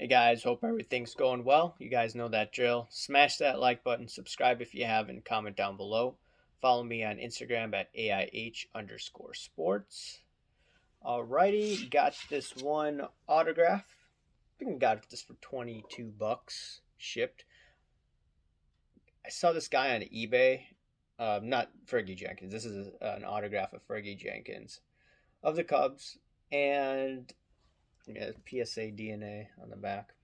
Hey guys, hope everything's going well. You guys know that drill. Smash that like button, subscribe if you haven't, comment down below. Follow me on Instagram at AIH_sports. Alrighty, got this one autograph. I think I got this for 22 bucks shipped. I saw this guy on eBay. Not Fergie Jenkins. This is an autograph of Fergie Jenkins of the Cubs. And yeah, PSA DNA on the back.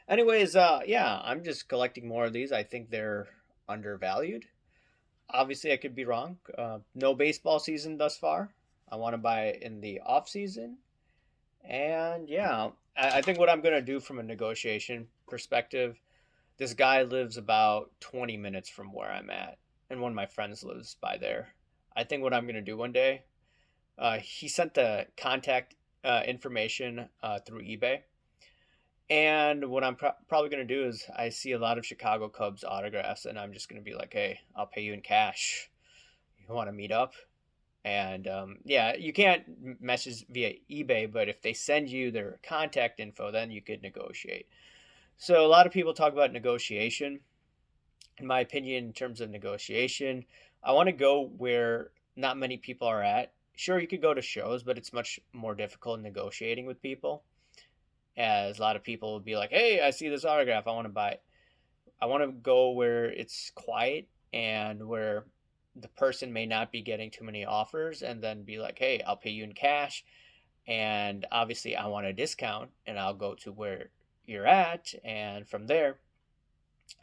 Anyways, yeah, I'm just collecting more of these. I think they're undervalued. Obviously, I could be wrong. No baseball season thus far. I want to buy it in the off season, and yeah, I think what I'm gonna do from a negotiation perspective. This guy lives about 20 minutes from where I'm at, and one of my friends lives by there. I think what I'm gonna do one day. He sent the contact information through eBay. And what I'm probably going to do is I see a lot of Chicago Cubs autographs, and I'm just going to be like, hey, I'll pay you in cash. You want to meet up? And yeah, you can't message via eBay, but if they send you their contact info, then you could negotiate. So a lot of people talk about negotiation. In my opinion, in terms of negotiation, I want to go where not many people are at. Sure, you could go to shows, but it's much more difficult negotiating with people, as a lot of people will be like, hey, I see this autograph, I want to buy it. I want to go where it's quiet and where the person may not be getting too many offers, and then be like, hey, I'll pay you in cash. And obviously, I want a discount, and I'll go to where you're at. And from there,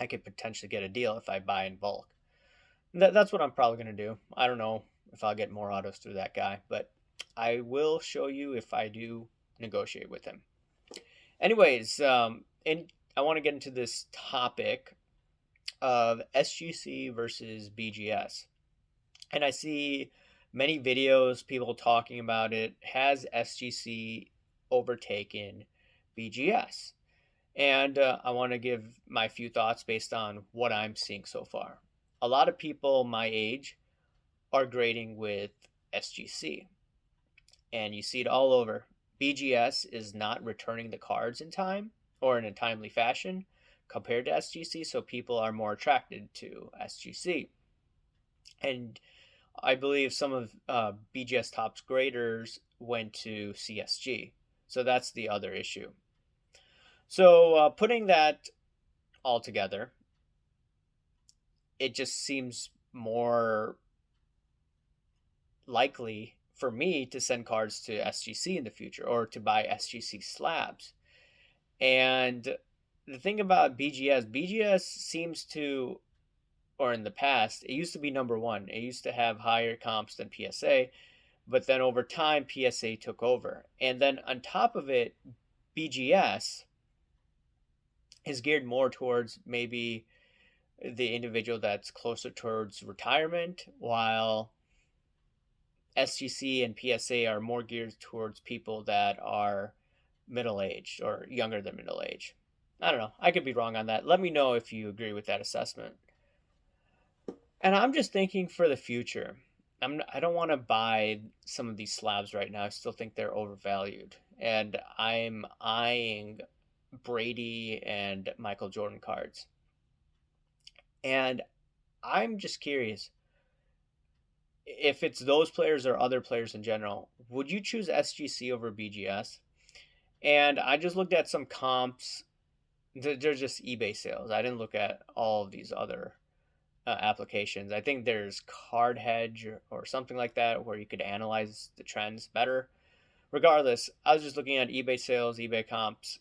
I could potentially get a deal if I buy in bulk. That's what I'm probably going to do. I don't know if I'll get more autos through that guy, but I will show you if I do negotiate with him. Anyways, and I want to get into this topic of SGC versus BGS. And I see many videos, people talking about it. Has SGC overtaken BGS? And I want to give my few thoughts based on what I'm seeing so far. A lot of people my age are grading with SGC, and you see it all over. BGS is not returning the cards in time or in a timely fashion compared to SGC, so people are more attracted to SGC. And I believe some of BGS Top's graders went to CSG, so that's the other issue. So putting that all together, it just seems more likely for me to send cards to SGC in the future, or to buy SGC slabs. And the thing about BGS seems to, or in the past, it used to be number one. It used to have higher comps than PSA, but then over time, PSA took over. And then on top of it, BGS is geared more towards maybe the individual that's closer towards retirement, while SGC and PSA are more geared towards people that are middle aged or younger than middle age. I don't know. I could be wrong on that. Let me know if you agree with that assessment. And I'm just thinking for the future. I don't want to buy some of these slabs right now. I still think they're overvalued. And I'm eyeing Brady and Michael Jordan cards. And I'm just curious, if it's those players or other players in general, would you choose SGC over BGS? And I just looked at some comps. They're just eBay sales. I didn't look at all of these other applications. I think there's Card Hedge or something like that where you could analyze the trends better. Regardless, I was just looking at eBay sales, eBay comps.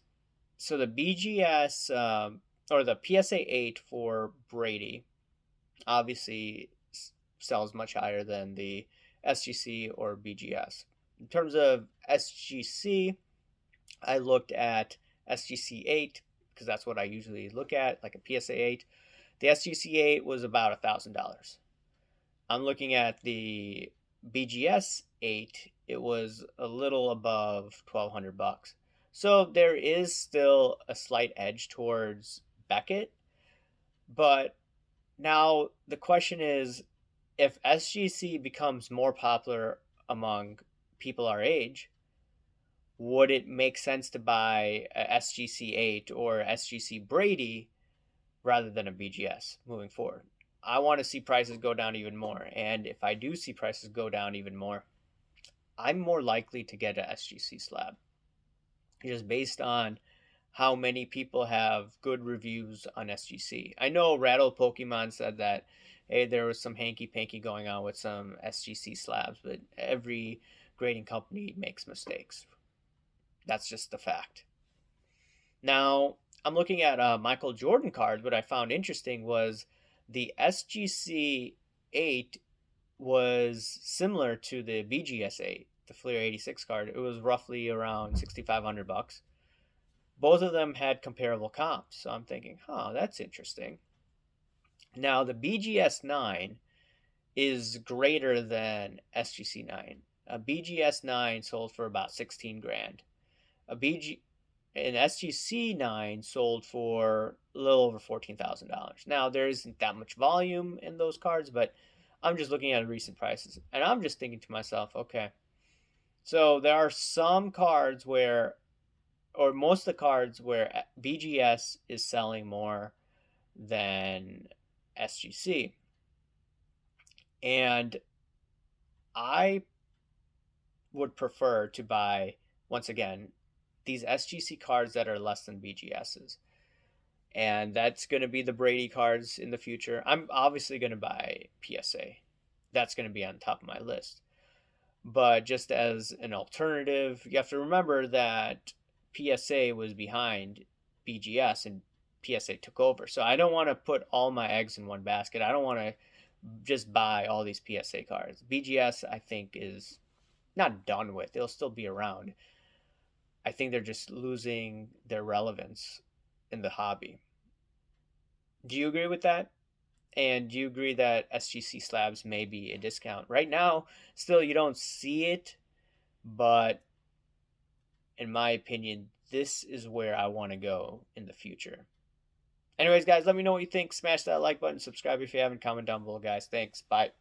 So the BGS or the PSA 8 for Brady obviously sells much higher than the SGC or BGS. In terms of SGC, I looked at SGC 8 because that's what I usually look at, like a PSA 8. The SGC 8 was about $1,000. I'm looking at the BGS 8, it was a little above 1,200 bucks. So there is still a slight edge towards Beckett, but now the question is, if SGC becomes more popular among people our age, would it make sense to buy a SGC 8 or SGC Brady rather than a BGS moving forward? I want to see prices go down even more. And if I do see prices go down even more, I'm more likely to get a SGC slab just based on how many people have good reviews on SGC. I know Rattle Pokemon said that, hey, there was some hanky panky going on with some SGC slabs, but every grading company makes mistakes. That's just the fact. Now, I'm looking at Michael Jordan cards. What I found interesting was the SGC 8 was similar to the BGS 8, the Fleer 86 card. It was roughly around $6,500. Both of them had comparable comps, so I'm thinking, that's interesting. Now, the BGS 9 is greater than SGC 9. A BGS 9 sold for about 16 grand. An SGC 9 sold for a little over $14,000. Now, there isn't that much volume in those cards, but I'm just looking at recent prices, and I'm just thinking to myself, okay, so there are some cards where, or most of the cards where BGS is selling more than SGC. And I would prefer to buy, once again, these SGC cards that are less than BGSs. And that's going to be the Brady cards in the future. I'm obviously going to buy PSA. That's going to be on top of my list. But just as an alternative, you have to remember that PSA was behind BGS and PSA took over. So I don't want to put all my eggs in one basket. I don't want to just buy all these PSA cards. BGS, I think, is not done with. They'll still be around. I think they're just losing their relevance in the hobby. Do you agree with that? And do you agree that SGC slabs may be a discount? Right now, still, you don't see it, but in my opinion, this is where I want to go in the future. Anyways, guys, let me know what you think. Smash that like button, subscribe if you haven't, comment down below, guys. Thanks. Bye.